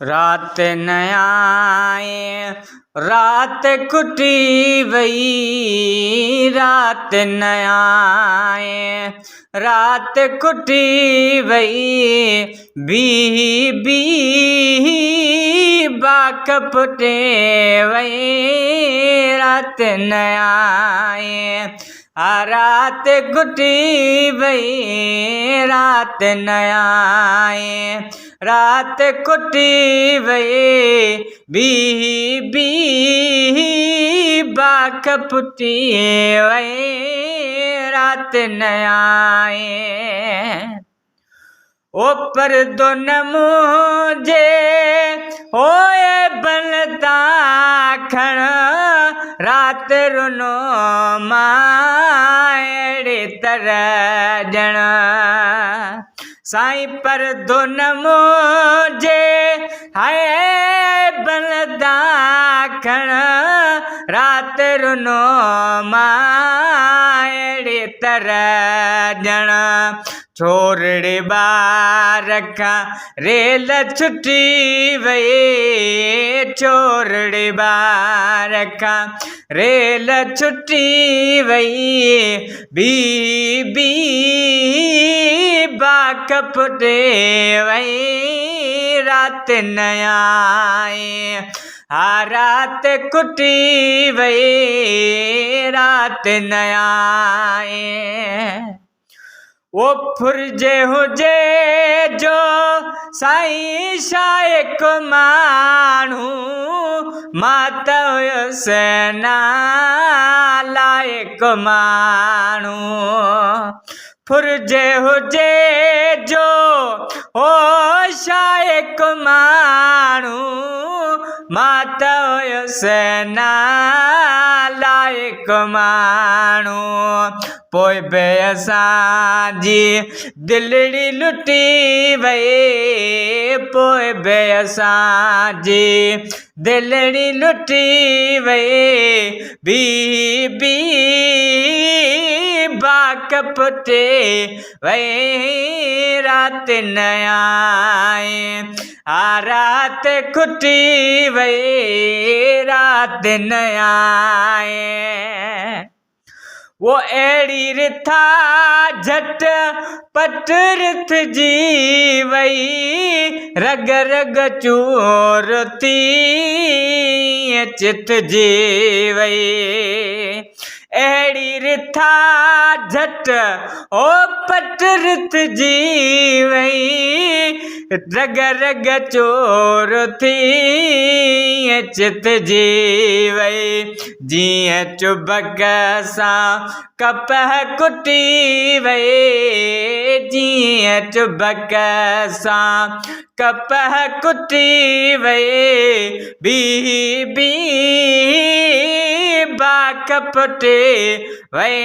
रात न आए रात कुटी वई, रात न आए रात कुटी वई, बीही बीही बाक पुटे वई, रात न आए रात कुटी वई, रात न आए रात कुटी वई, बीही बीही बाक पुटी वई, रात न आए। ओ पर दोन मुझे होए बनता खण, रात रुनो माएड़े तरह जण, साईं पर दोन मुझे है बनदा खण, रात रुनो माएड़े तरह जण, छोरड़े बार का रेल छुटी वई, छोरड़े बार का रेल छुटी वई, बी बी बाक पुटे वई, रात न आए रात कुटी वई, रात न आए। वो फुरजे हुजे जो साईं शायक मानू, मात हुयसि नालायक मानू, फुरजे हुजे जो हो शायक मानू, मात हुयसि नालायक मानू, पोइ बे असांजी दिलड़ी लुटी वई, पोइ बे असांजी दिलड़ी लुटी वई, बी बी बाक पुटे वई, रात न आए रात कुटी वई, रात न आए। वो एड़ी रिथा झट पट रिथ जी वई, रग रग चूरती चित जी वई, एड़ी रिथा झट ओ पट रिथ जी वई, रग रग चोर थी चित जी वई, जीअं चुबक सां कपह कुटी वई, जीअं चुबक सां कपह कुटी वई, बी बी बाक पुटे वई,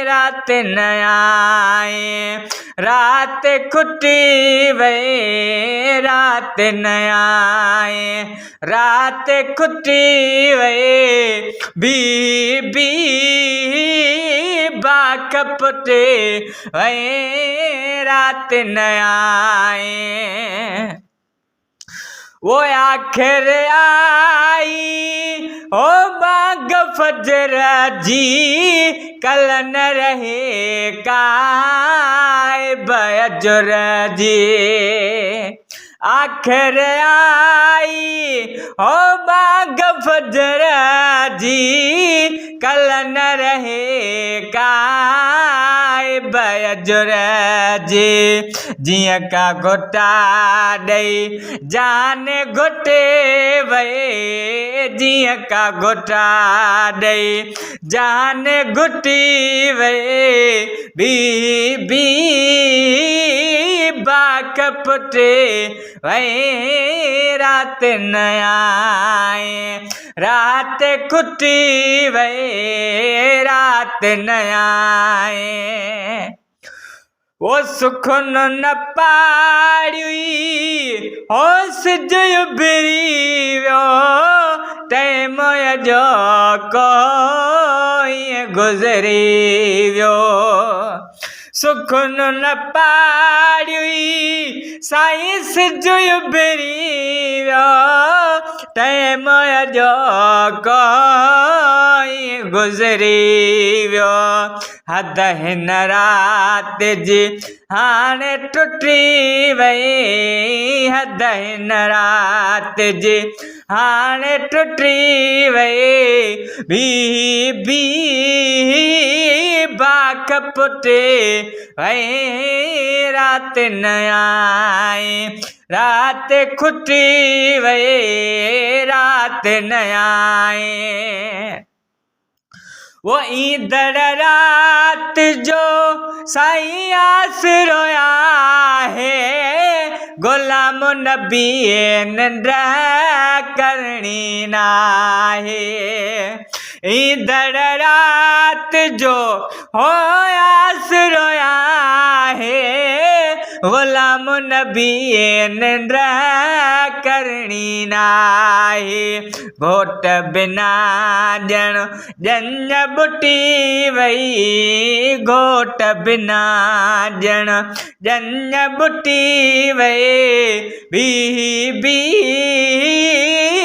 रात न आए रात कुटी वई, रात न आए रात कुटी वई, बी बी बाक पुटे वई, रात न आए। वो आखिर आई ओ बाग फजर जी, कल न रहे काय बजर जी, आखिर आई ओ बाग फजर जी, कल न रहे काय बजर जी, जीअं का घुटा ॾेई जान घुटे वई, जीअं का घुटा ॾेई जान घुटी वई, बी बी बाक पुटे वई, रात न आए रात कुटी वई, रात न आए। वो सुखन न पाड़ी हो सिज उभरी वियो, टाइम जो कोई गुज़री वियो, सुखन न पाड़ी साईं सिज उभरी वियो टाइम जो कोई गुज़री वियो हद हिन रात जी हाणे टुटी वई हद हिन रात जी हाणे टुटी वई भी बाख पुटे वई रात न आई रात खुटी वई रात न आई वो ईंदड़ रात जो साईं आसरो आहे गुलाम नबी निंड करणी नाहे ईंदड़ रात जो हो आसरो आहे गुलाम नबी निंड करणी नाहे घोट बिना ॼण ॼञ बुटी वई घोट बिना ॼण ॼञ बुटी वई भी